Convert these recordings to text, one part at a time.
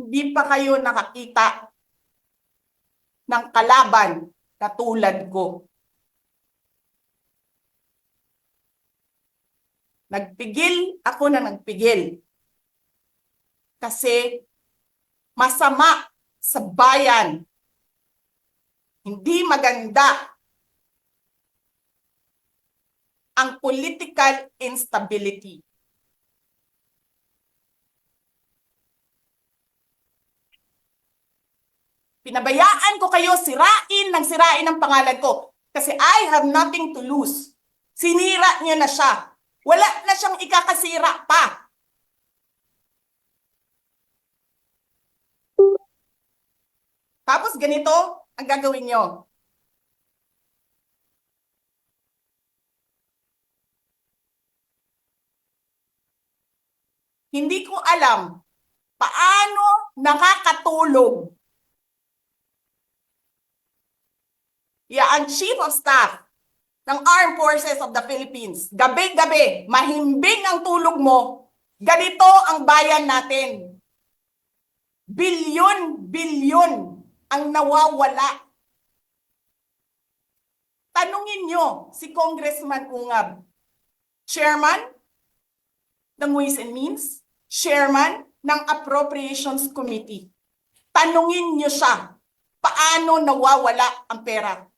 hindi pa kayo nakakita ng kalaban na tulad ko. Nagpigil ako na nagpigil. Kasi masama sa bayan. Hindi maganda ang political instability. Pinabayaan ko kayo sirain ang pangalan ko. Kasi I have nothing to lose. Sinira niyo na siya. Wala na siyang ikakasira pa. Tapos ganito ang gagawin niyo. Hindi ko alam paano nakakatulog ang Chief of Staff ng Armed Forces of the Philippines. Gabi-gabi, mahimbing ang tulog mo. Ganito ang bayan natin. Bilyon-bilyon ang nawawala. Tanungin nyo si Congressman Ungab, Chairman ng Ways and Means, Chairman ng Appropriations Committee. Tanungin nyo siya, paano nawawala ang pera?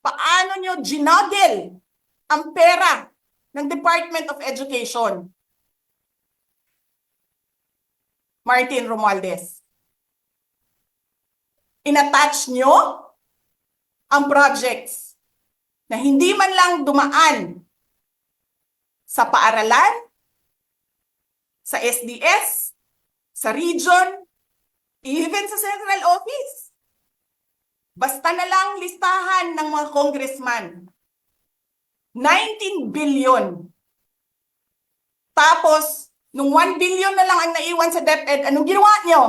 Paano nyo ginagel ang pera ng Department of Education? Martin Romualdez. Inattach nyo ang projects na hindi man lang dumaan sa paaralan, sa SDS, sa region, even sa central office. Basta na lang listahan ng mga congressman. 19 billion. Tapos, nung 1 billion na lang ang naiwan sa DepEd, anong ginawa nyo?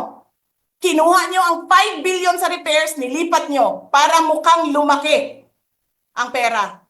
Kinuha nyo ang 5 billion sa repairs, nilipat nyo para mukhang lumaki ang pera.